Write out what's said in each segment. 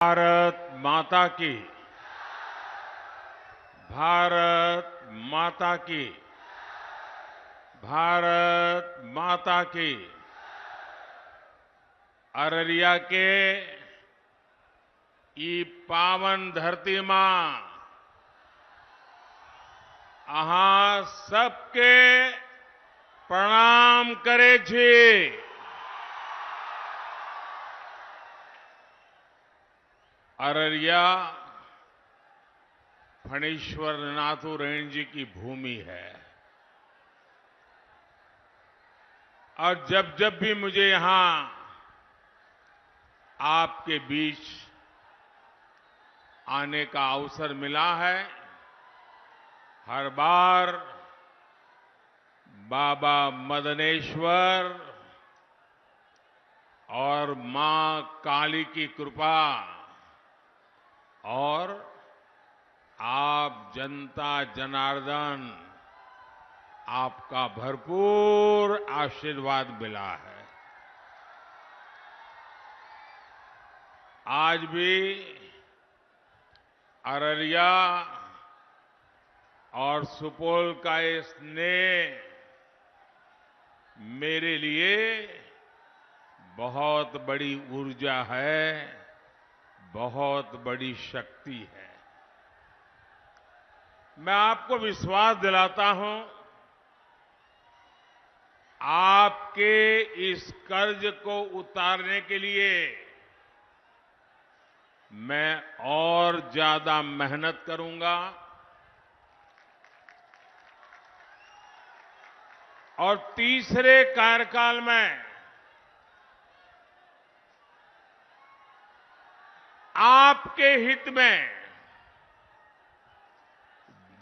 भारत माता की। भारत माता की। भारत माता की। अररिया के ई पावन धरती मां अहां सबके प्रणाम करे छी। अररिया फणीश्वर नाथुराम जी की भूमि है और जब जब भी मुझे यहां आपके बीच आने का अवसर मिला है, हर बार बाबा मदनेश्वर और मां काली की कृपा और आप जनता जनार्दन आपका भरपूर आशीर्वाद मिला है। आज भी अररिया और सुपौल का ये स्नेह मेरे लिए बहुत बड़ी ऊर्जा है, बहुत बड़ी शक्ति है। मैं आपको विश्वास दिलाता हूं, आपके इस कर्ज को उतारने के लिए मैं और ज्यादा मेहनत करूंगा और तीसरे कार्यकाल में आपके हित में,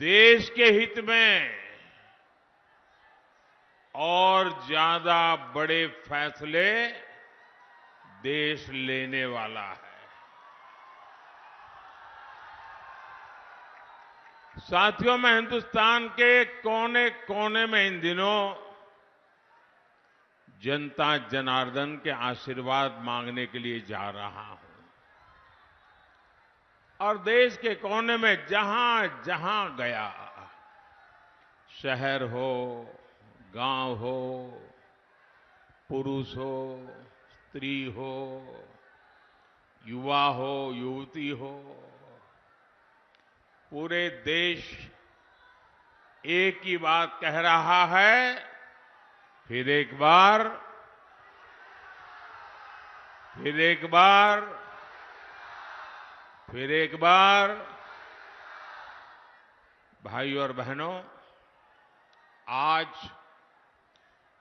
देश के हित में और ज्यादा बड़े फैसले देश लेने वाला है। साथियों, मैं हिंदुस्तान के कोने कोने में इन दिनों जनता जनार्दन के आशीर्वाद मांगने के लिए जा रहा हूं और देश के कोने में जहां जहां गया, शहर हो, गांव हो, पुरुष हो, स्त्री हो, युवा हो, युवती हो, पूरे देश एक ही बात कह रहा है, फिर एक बार, फिर एक बार, फिर एक बार। भाई और बहनों, आज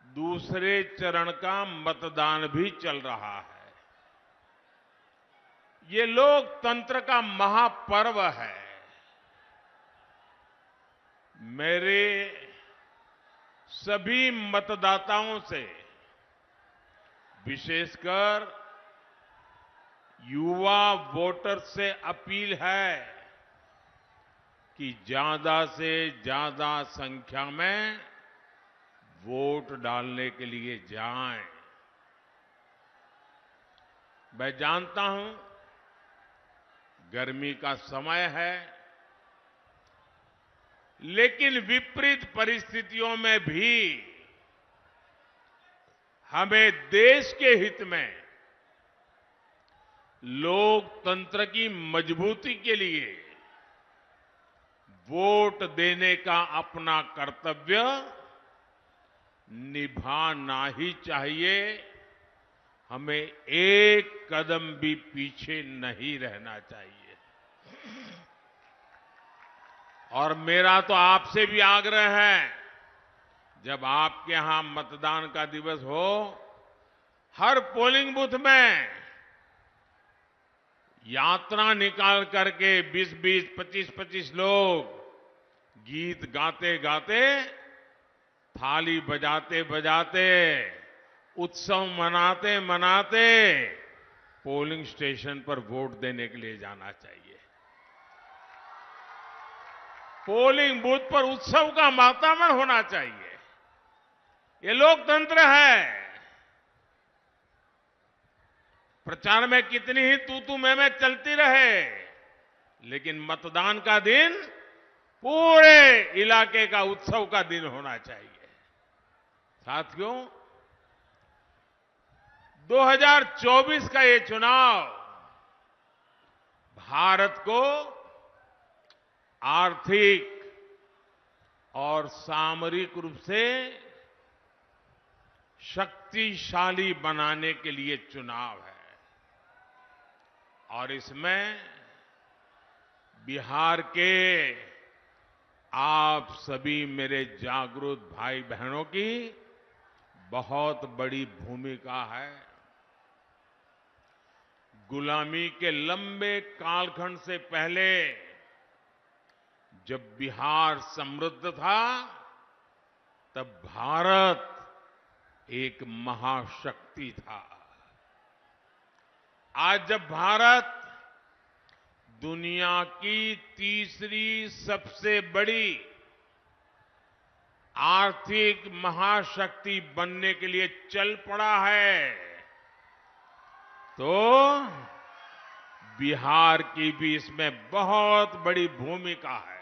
दूसरे चरण का मतदान भी चल रहा है। ये लोकतंत्र का महापर्व है। मेरे सभी मतदाताओं से, विशेषकर युवा वोटर से अपील है कि ज्यादा से ज्यादा संख्या में वोट डालने के लिए जाएं। मैं जानता हूं गर्मी का समय है, लेकिन विपरीत परिस्थितियों में भी हमें देश के हित में, लोकतंत्र की मजबूती के लिए वोट देने का अपना कर्तव्य निभाना ही चाहिए। हमें एक कदम भी पीछे नहीं रहना चाहिए। और मेरा तो आपसे भी आग्रह है, जब आपके यहां मतदान का दिवस हो, हर पोलिंग बूथ में यात्रा निकाल करके 20-20, 25-25 लोग गीत गाते गाते, थाली बजाते बजाते, उत्सव मनाते मनाते पोलिंग स्टेशन पर वोट देने के लिए जाना चाहिए। पोलिंग बूथ पर उत्सव का वातावरण होना चाहिए। ये लोकतंत्र है। प्रचार में कितनी ही तू मैं चलती रहे, लेकिन मतदान का दिन पूरे इलाके का उत्सव का दिन होना चाहिए। साथियों, 2024 का ये चुनाव भारत को आर्थिक और सामरिक रूप से शक्तिशाली बनाने के लिए चुनाव है और इसमें बिहार के आप सभी मेरे जागरूक भाई बहनों की बहुत बड़ी भूमिका है। गुलामी के लंबे कालखंड से पहले जब बिहार समृद्ध था, तब भारत एक महाशक्ति था। आज जब भारत दुनिया की तीसरी सबसे बड़ी आर्थिक महाशक्ति बनने के लिए चल पड़ा है, तो बिहार की भी इसमें बहुत बड़ी भूमिका है।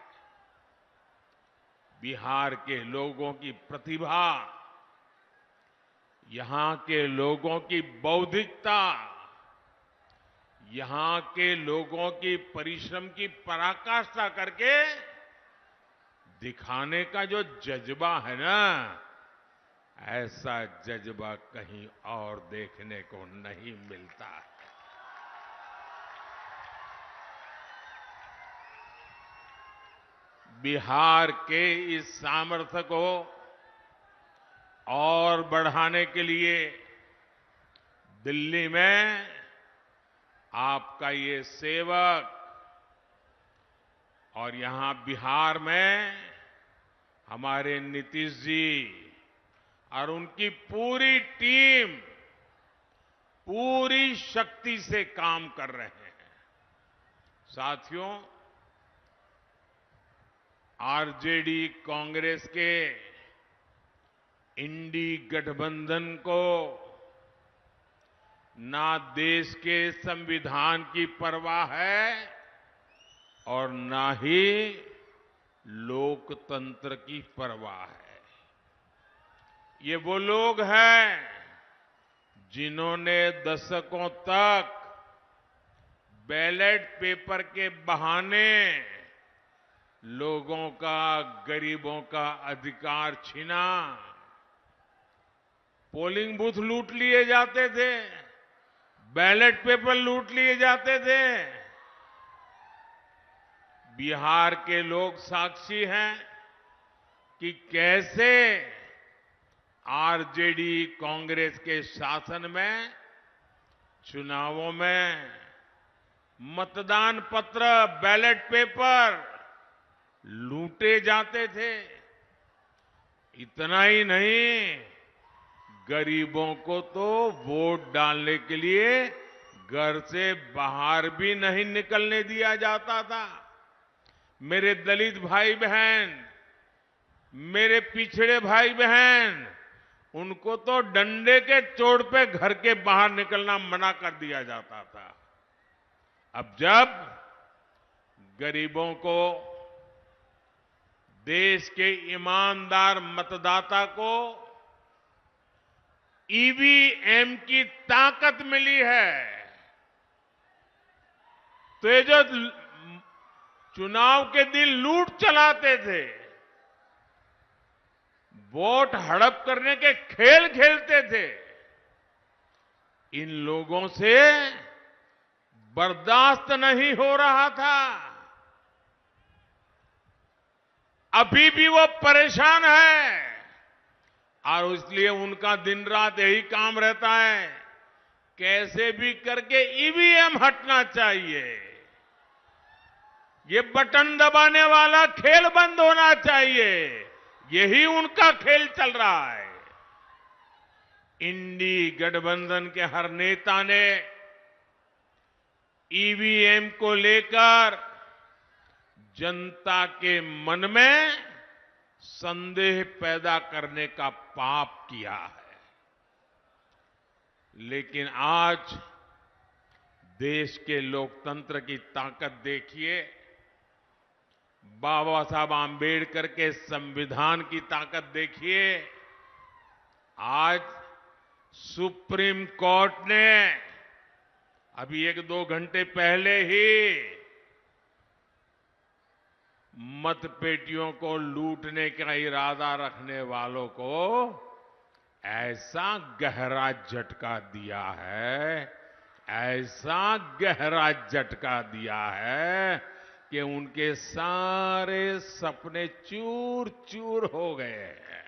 बिहार के लोगों की प्रतिभा, यहां के लोगों की बौद्धिकता, यहां के लोगों की परिश्रम की पराकाष्ठा करके दिखाने का जो जज्बा है ना, ऐसा जज्बा कहीं और देखने को नहीं मिलता है। बिहार के इस सामर्थ्य को और बढ़ाने के लिए दिल्ली में आपका ये सेवक और यहां बिहार में हमारे नीतीश जी और उनकी पूरी टीम पूरी शक्ति से काम कर रहे हैं। साथियों, आरजेडी कांग्रेस के इंडी गठबंधन को ना देश के संविधान की परवाह है और ना ही लोकतंत्र की परवाह है। ये वो लोग हैं जिन्होंने दशकों तक बैलेट पेपर के बहाने लोगों का, गरीबों का अधिकार छीना। पोलिंग बूथ लूट लिए जाते थे, बैलेट पेपर लूट लिए जाते थे। बिहार के लोग साक्षी हैं कि कैसे आरजेडी कांग्रेस के शासन में चुनावों में मतदान पत्र, बैलेट पेपर लूटे जाते थे। इतना ही नहीं, गरीबों को तो वोट डालने के लिए घर से बाहर भी नहीं निकलने दिया जाता था। मेरे दलित भाई बहन, मेरे पिछड़े भाई बहन, उनको तो डंडे के चोट पे घर के बाहर निकलना मना कर दिया जाता था। अब जब गरीबों को, देश के ईमानदार मतदाता को ईवीएम की ताकत मिली है, तो ये जो चुनाव के दिन लूट चलाते थे, वोट हड़प करने के खेल खेलते थे, इन लोगों से बर्दाश्त नहीं हो रहा था। अभी भी वो परेशान है और इसलिए उनका दिन रात यही काम रहता है, कैसे भी करके ईवीएम हटना चाहिए, ये बटन दबाने वाला खेल बंद होना चाहिए। यही उनका खेल चल रहा है। इंडी गठबंधन के हर नेता ने ईवीएम को लेकर जनता के मन में संदेह पैदा करने का पाप किया है। लेकिन आज देश के लोकतंत्र की ताकत देखिए, बाबा साहब आम्बेडकर के संविधान की ताकत देखिए। आज सुप्रीम कोर्ट ने अभी 1-2 घंटे पहले ही मतपेटियों को लूटने का इरादा रखने वालों को ऐसा गहरा झटका दिया है, ऐसा गहरा झटका दिया है कि उनके सारे सपने चूर चूर हो गए हैं।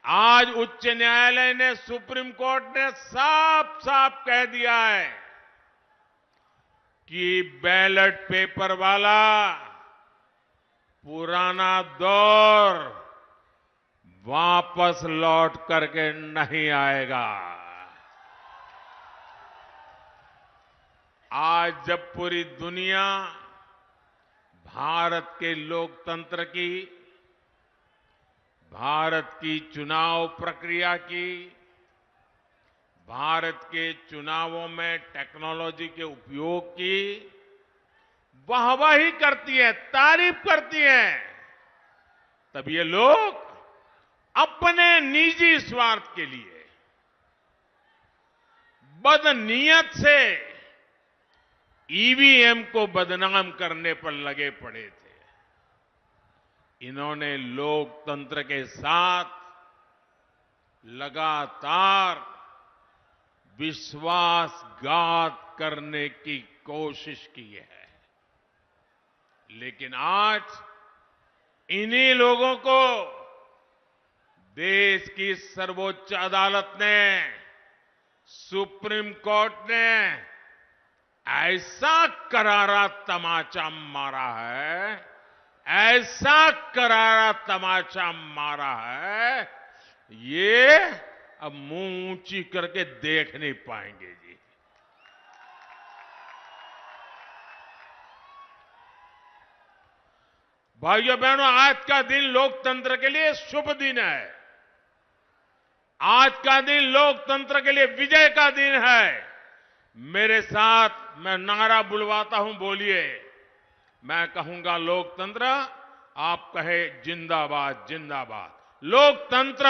आज उच्च न्यायालय ने, सुप्रीम कोर्ट ने साफ साफ कह दिया है कि बैलेट पेपर वाला पुराना दौर वापस लौट करके नहीं आएगा। आज जब पूरी दुनिया भारत के लोकतंत्र की, भारत की चुनाव प्रक्रिया की, भारत के चुनावों में टेक्नोलॉजी के उपयोग की वाहवाही करती है, तारीफ करती है, तब ये लोग अपने निजी स्वार्थ के लिए बदनीयत से ईवीएम को बदनाम करने पर लगे पड़े थे। इन्होंने लोकतंत्र के साथ लगातार विश्वासघात करने की कोशिश की है, लेकिन आज इन्हीं लोगों को देश की सर्वोच्च अदालत ने, सुप्रीम कोर्ट ने ऐसा करारा तमाचा मारा है, ऐसा करारा तमाचा मारा है, ये अब मुंह ऊंची करके देख नहीं पाएंगे जी। भाइयों बहनों, आज का दिन लोकतंत्र के लिए शुभ दिन है। आज का दिन लोकतंत्र के लिए विजय का दिन है। मेरे साथ मैं नारा बुलवाता हूं, बोलिए। मैं कहूंगा लोकतंत्र, आप कहे जिंदाबाद जिंदाबाद। लोकतंत्र,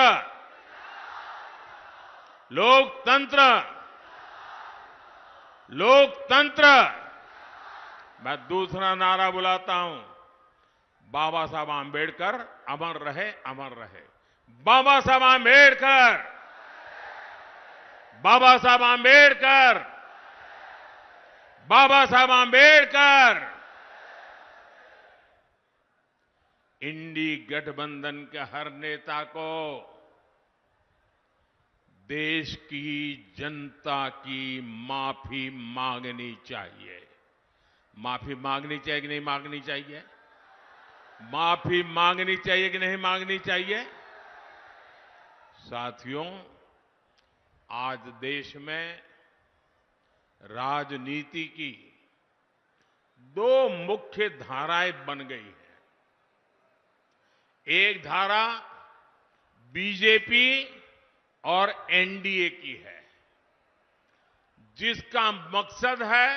लोकतंत्र, लोकतंत्र। मैं दूसरा नारा बुलाता हूं, बाबा साहब आम्बेडकर अमर रहे, अमर रहे। बाबा साहब आम्बेडकर, बाबा साहब आम्बेडकर, बाबा साहब आम्बेडकर। इंडी गठबंधन के हर नेता को देश की जनता की माफी मांगनी चाहिए। माफी मांगनी चाहिए कि नहीं मांगनी चाहिए? माफी मांगनी चाहिए कि नहीं मांगनी चाहिए? साथियों, आज देश में राजनीति की 2 मुख्य धाराएं बन गई हैं। एक धारा बीजेपी और एनडीए की है, जिसका मकसद है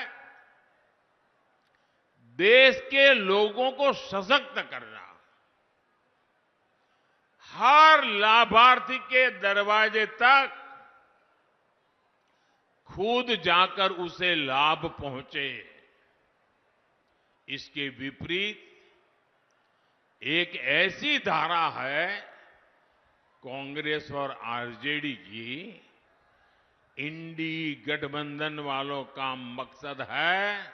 देश के लोगों को सशक्त करना, हर लाभार्थी के दरवाजे तक खुद जाकर उसे लाभ पहुंचे। इसके विपरीत एक ऐसी धारा है कांग्रेस और आरजेडी की, इंडी गठबंधन वालों का मकसद है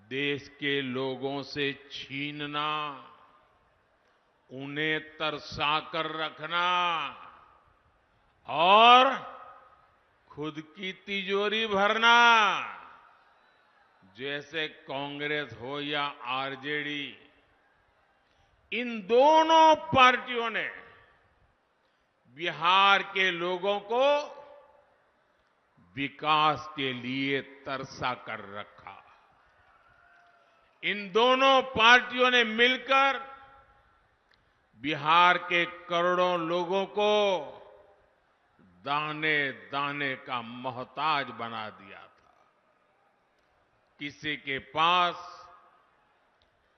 देश के लोगों से छीनना, उन्हें तरसा कर रखना और खुद की तिजोरी भरना। जैसे कांग्रेस हो या आरजेडी, इन दोनों पार्टियों ने बिहार के लोगों को विकास के लिए तरसा कर रखा। इन दोनों पार्टियों ने मिलकर बिहार के करोड़ों लोगों को दाने दाने का मोहताज बना दिया था। किसी के पास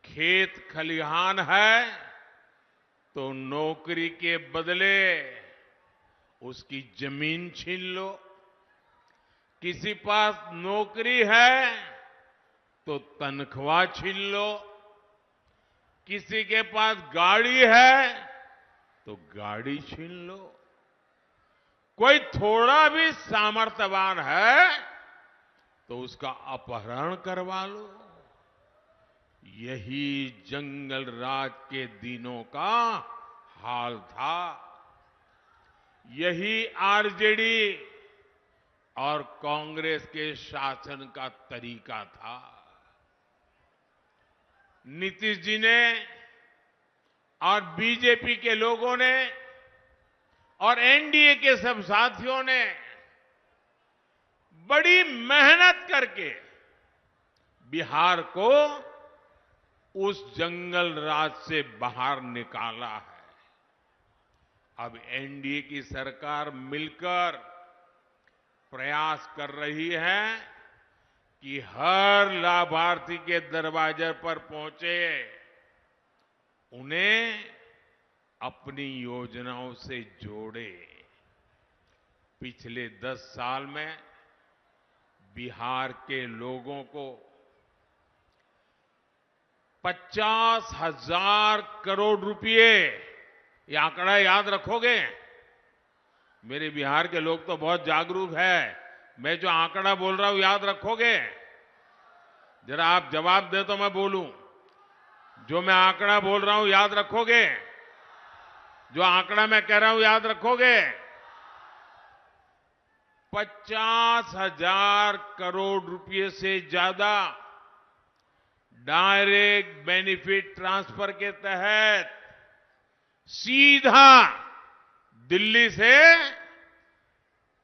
खेत खलिहान है तो नौकरी के बदले उसकी जमीन छीन लो, किसी पास नौकरी है तो तनख्वाह छीन लो, किसी के पास गाड़ी है तो गाड़ी छीन लो, कोई थोड़ा भी सामर्थ्यवान है तो उसका अपहरण करवा लो। यही जंगल राज के दिनों का हाल था। यही आरजेडी और कांग्रेस के शासन का तरीका था। नीतीश जी ने और बीजेपी के लोगों ने और एनडीए के सब साथियों ने बड़ी मेहनत करके बिहार को उस जंगल राज से बाहर निकाला है। अब एनडीए की सरकार मिलकर प्रयास कर रही है कि हर लाभार्थी के दरवाजे पर पहुंचे उन्हें अपनी योजनाओं से जोड़े। पिछले 10 साल में बिहार के लोगों को 50,000 करोड़ रुपए, ये आंकड़ा याद रखोगे? मेरे बिहार के लोग तो बहुत जागरूक है। मैं जो आंकड़ा बोल रहा हूं याद रखोगे? जरा आप जवाब दे तो मैं बोलूं। जो मैं आंकड़ा बोल रहा हूं याद रखोगे? जो आंकड़ा मैं कह रहा हूं याद रखोगे? 50,000 करोड़ रुपए से ज्यादा डायरेक्ट बेनिफिट ट्रांसफर के तहत सीधा दिल्ली से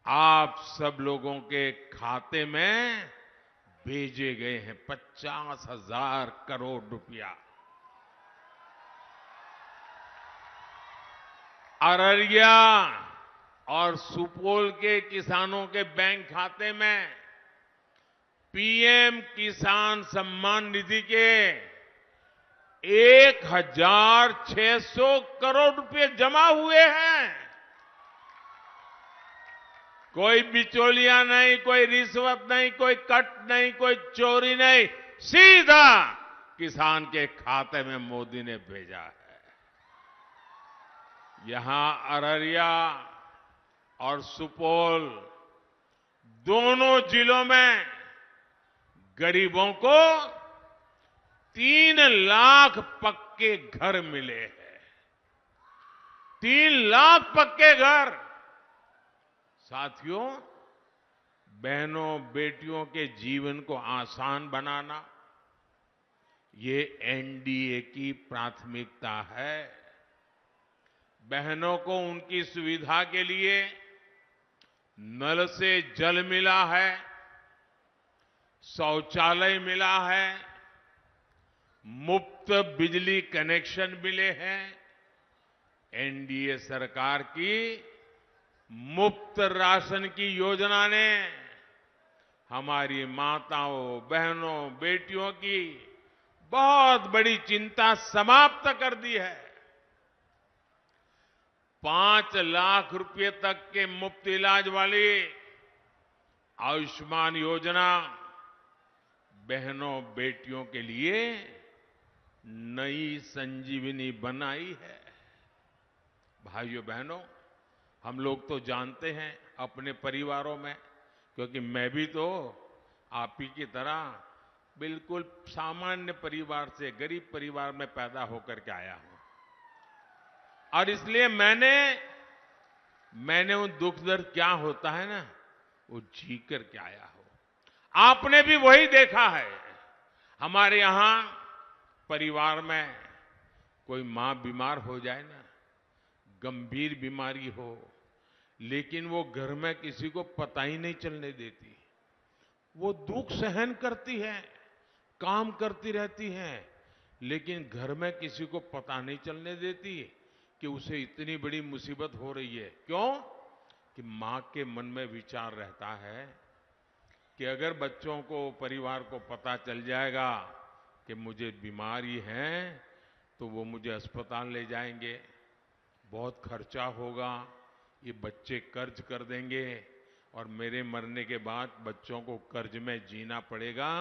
आप सब लोगों के खाते में भेजे गए हैं। 50,000 करोड़ रुपया। अररिया और सुपौल के किसानों के बैंक खाते में पीएम किसान सम्मान निधि के 1,600 करोड़ रुपए जमा हुए हैं। कोई बिचौलिया नहीं, कोई रिश्वत नहीं, कोई कट नहीं, कोई चोरी नहीं, सीधा किसान के खाते में मोदी ने भेजा है। यहां अररिया और सुपौल दोनों जिलों में गरीबों को 3 लाख पक्के घर मिले हैं। 3 लाख पक्के घर। साथियों, बहनों बेटियों के जीवन को आसान बनाना ये एनडीए की प्राथमिकता है। बहनों को उनकी सुविधा के लिए नल से जल मिला है, शौचालय मिला है, मुफ्त बिजली कनेक्शन मिले हैं। एनडीए सरकार की मुफ्त राशन की योजना ने हमारी माताओं, बहनों, बेटियों की बहुत बड़ी चिंता समाप्त कर दी है। 5 लाख रुपए तक के मुफ्त इलाज वाली आयुष्मान योजना बहनों बेटियों के लिए नई संजीवनी बनाई है। भाइयों बहनों, हम लोग तो जानते हैं अपने परिवारों में, क्योंकि मैं भी तो आप ही की तरह बिल्कुल सामान्य परिवार से, गरीब परिवार में पैदा होकर के आया हूं, और इसलिए मैंने वो दुख दर्द क्या होता है ना, वो जी करके आया हूं। आपने भी वही देखा है। हमारे यहां परिवार में कोई मां बीमार हो जाए ना, गंभीर बीमारी हो, लेकिन वो घर में किसी को पता ही नहीं चलने देती। वो दुख सहन करती है, काम करती रहती है, लेकिन घर में किसी को पता नहीं चलने देती कि उसे इतनी बड़ी मुसीबत हो रही है। क्यों? कि मां के मन में विचार रहता है कि अगर बच्चों को, परिवार को पता चल जाएगा कि मुझे बीमारी है तो वो मुझे अस्पताल ले जाएंगे, बहुत खर्चा होगा, ये बच्चे कर्ज कर देंगे और मेरे मरने के बाद बच्चों को कर्ज में जीना पड़ेगा।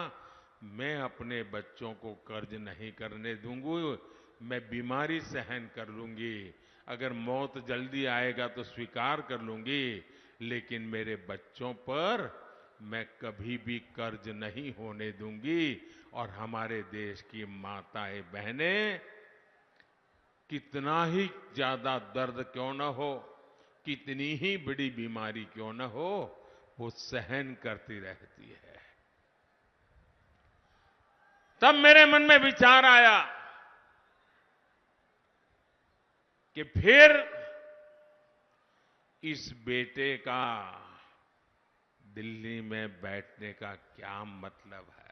मैं अपने बच्चों को कर्ज नहीं करने दूंगी, मैं बीमारी सहन कर लूंगी, अगर मौत जल्दी आएगा तो स्वीकार कर लूंगी, लेकिन मेरे बच्चों पर मैं कभी भी कर्ज नहीं होने दूंगी। और हमारे देश की माताएं बहनें कितना ही ज्यादा दर्द क्यों न हो, कितनी ही बड़ी बीमारी क्यों न हो, वो सहन करती रहती है। तब मेरे मन में विचार आया कि फिर इस बेटे का दिल्ली में बैठने का क्या मतलब है।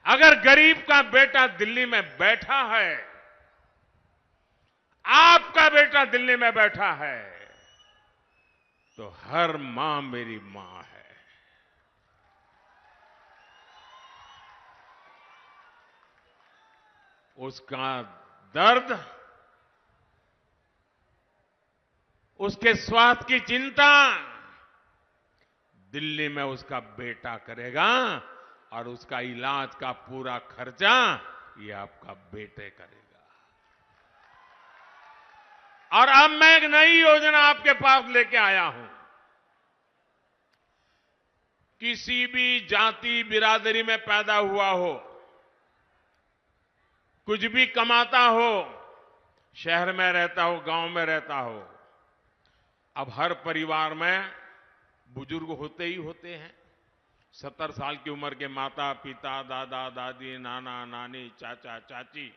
अगर गरीब का बेटा दिल्ली में बैठा है, आपका बेटा दिल्ली में बैठा है, तो हर मां मेरी मां है। उसका दर्द, उसके स्वास्थ्य की चिंता दिल्ली में उसका बेटा करेगा और उसका इलाज का पूरा खर्चा ये आपका बेटे करेगा। और अब मैं एक नई योजना आपके पास लेके आया हूं। किसी भी जाति बिरादरी में पैदा हुआ हो, कुछ भी कमाता हो, शहर में रहता हो, गांव में रहता हो, अब हर परिवार में बुजुर्ग होते ही होते हैं। 70 साल की उम्र के माता पिता, दादा दादी, नाना नानी, चाचा चाची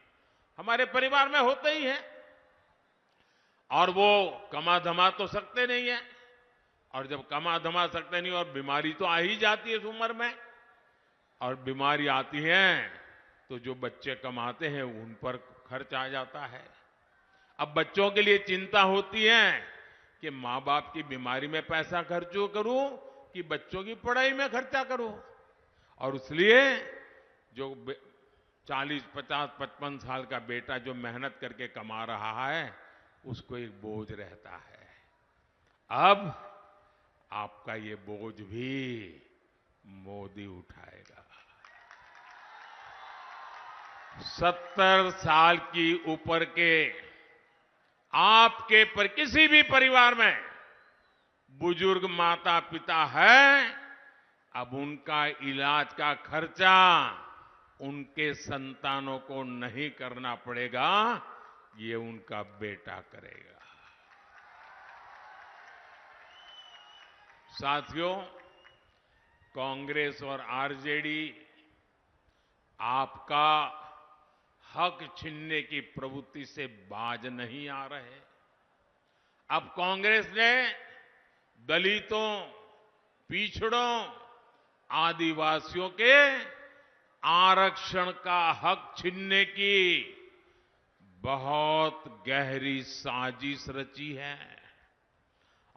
हमारे परिवार में होते ही हैं। और वो कमा धमा तो सकते नहीं है, और जब कमा धमा सकते नहीं और बीमारी तो आ ही जाती है इस उम्र में, और बीमारी आती है तो जो बच्चे कमाते हैं उन पर खर्च आ जाता है। अब बच्चों के लिए चिंता होती है कि मां बाप की बीमारी में पैसा खर्च करूं कि बच्चों की पढ़ाई में खर्चा करूं। और इसलिए जो 40, 50, 55 साल का बेटा जो मेहनत करके कमा रहा है उसको एक बोझ रहता है। अब आपका ये बोझ भी मोदी उठाएगा। 70 साल की ऊपर के आपके पर किसी भी परिवार में बुजुर्ग माता पिता है, अब उनका इलाज का खर्चा उनके संतानों को नहीं करना पड़ेगा, ये उनका बेटा करेगा। साथियों, कांग्रेस और आरजेडी आपका हक छीनने की प्रवृत्ति से बाज नहीं आ रहे। अब कांग्रेस ने दलितों, पिछड़ों, आदिवासियों के आरक्षण का हक छीनने की बहुत गहरी साजिश रची है।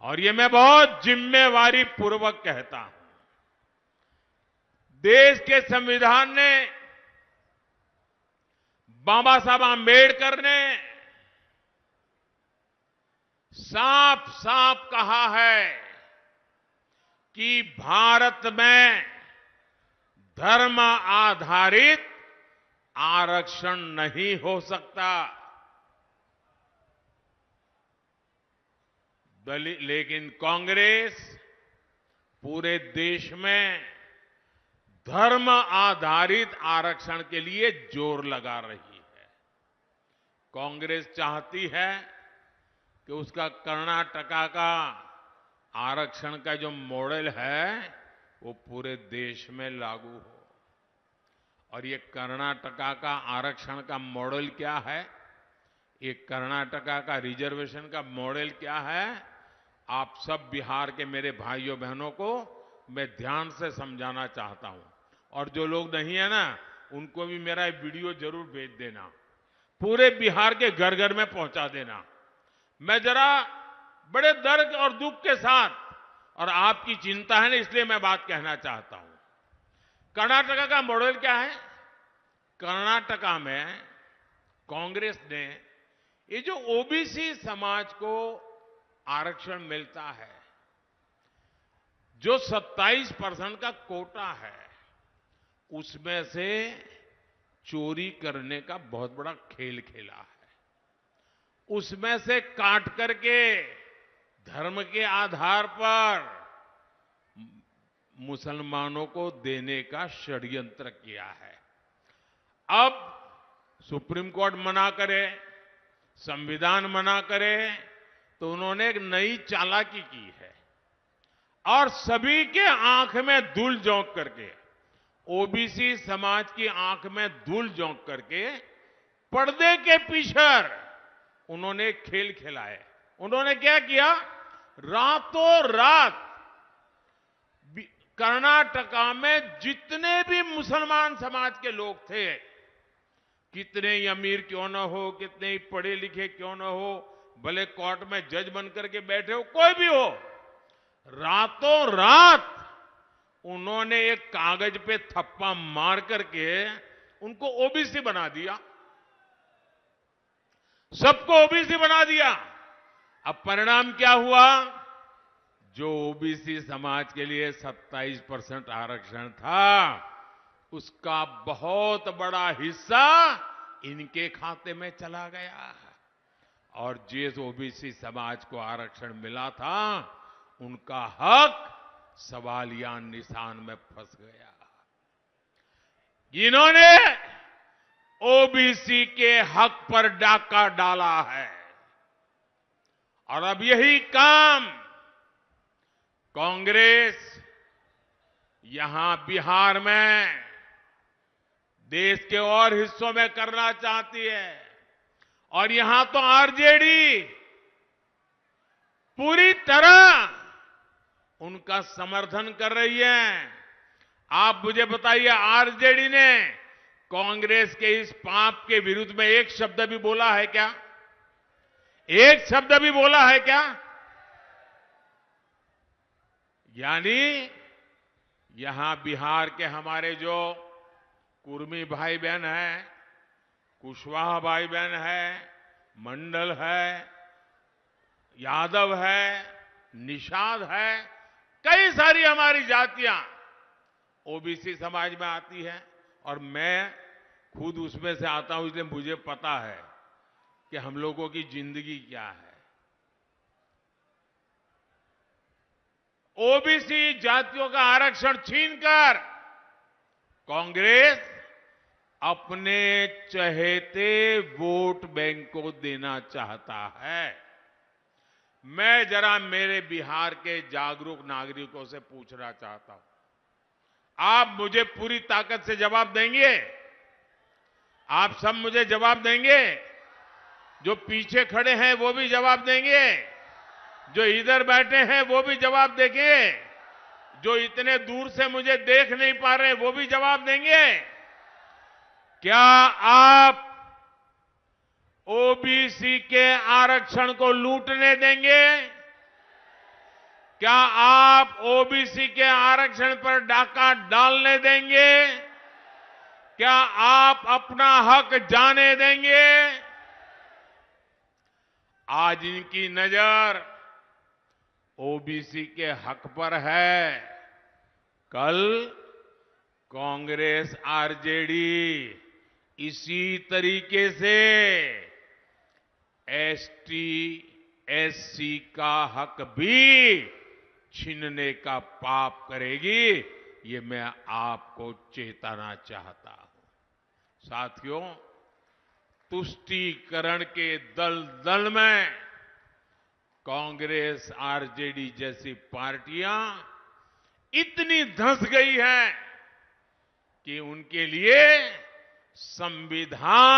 और ये मैं बहुत जिम्मेवारी पूर्वक कहता हूं। देश के संविधान ने, बाबा साहब आंबेडकर ने साफ साफ कहा है कि भारत में धर्म आधारित आरक्षण नहीं हो सकता। लेकिन कांग्रेस पूरे देश में धर्म आधारित आरक्षण के लिए जोर लगा रही है। कांग्रेस चाहती है कि उसका कर्नाटका का आरक्षण का जो मॉडल है वो पूरे देश में लागू हो। और ये कर्नाटका का आरक्षण का मॉडल क्या है, ये कर्नाटका का रिजर्वेशन का मॉडल क्या है, आप सब बिहार के मेरे भाइयों बहनों को मैं ध्यान से समझाना चाहता हूं। और जो लोग नहीं है ना, उनको भी मेरा ये वीडियो जरूर भेज देना, पूरे बिहार के घर घर में पहुंचा देना। मैं जरा बड़े दर्द और दुख के साथ, और आपकी चिंता है ना, इसलिए मैं बात कहना चाहता हूं। कर्नाटका का मॉडल क्या है? कर्नाटका में कांग्रेस ने ये जो ओबीसी समाज को आरक्षण मिलता है, जो 27% का कोटा है, उसमें से चोरी करने का बहुत बड़ा खेल खेला है। उसमें से काट करके धर्म के आधार पर मुसलमानों को देने का षड्यंत्र किया है। अब सुप्रीम कोर्ट मना करे, संविधान मना करे, तो उन्होंने एक नई चालाकी की है और सभी के आंख में धूल झोंक करके, ओबीसी समाज की आंख में धूल झोंक करके पर्दे के पीछे उन्होंने खेल खेला है। उन्होंने क्या किया? रातों रात कर्नाटका में जितने भी मुसलमान समाज के लोग थे, कितने ही अमीर क्यों न हो, कितने ही पढ़े लिखे क्यों न हो, भले कोर्ट में जज बन करके बैठे हो, कोई भी हो, रातों रात उन्होंने एक कागज पे थप्पा मार करके उनको ओबीसी बना दिया, सबको ओबीसी बना दिया। अब परिणाम क्या हुआ? जो ओबीसी समाज के लिए 27% आरक्षण था, उसका बहुत बड़ा हिस्सा इनके खाते में चला गया, और जिस ओबीसी समाज को आरक्षण मिला था, उनका हक सवालिया निशान में फंस गया। इन्होंने ओबीसी के हक पर डाका डाला है, और अब यही काम कांग्रेस यहां बिहार में, देश के और हिस्सों में करना चाहती है। और यहां तो आरजेडी पूरी तरह उनका समर्थन कर रही है। आप मुझे बताइए, आरजेडी ने कांग्रेस के इस पाप के विरुद्ध में एक शब्द भी बोला है क्या? एक शब्द भी बोला है क्या? यानी यहां बिहार के हमारे जो कुर्मी भाई बहन हैं, कुशवाहा भाई बहन है, मंडल है, यादव है, निषाद है, कई सारी हमारी जातियां ओबीसी समाज में आती है, और मैं खुद उसमें से आता हूं, इसलिए मुझे पता है कि हम लोगों की जिंदगी क्या है। ओबीसी जातियों का आरक्षण छीनकर कांग्रेस अपने चहेते वोट बैंक को देना चाहता है। मैं जरा मेरे बिहार के जागरूक नागरिकों से पूछना चाहता हूं, आप मुझे पूरी ताकत से जवाब देंगे? आप सब मुझे जवाब देंगे? जो पीछे खड़े हैं वो भी जवाब देंगे, जो इधर बैठे हैं वो भी जवाब देंगे, जो इतने दूर से मुझे देख नहीं पा रहे वो भी जवाब देंगे। क्या आप ओबीसी के आरक्षण को लूटने देंगे? क्या आप ओबीसी के आरक्षण पर डाका डालने देंगे? क्या आप अपना हक जाने देंगे? आज इनकी नजर ओबीसी के हक पर है, कल कांग्रेस आरजेडी इसी तरीके से एसटी एससी का हक भी छीनने का पाप करेगी, ये मैं आपको चेताना चाहता हूं। साथियों, तुष्टीकरण के दलदल में कांग्रेस आरजेडी जैसी पार्टियां इतनी धंस गई हैं कि उनके लिए संविधान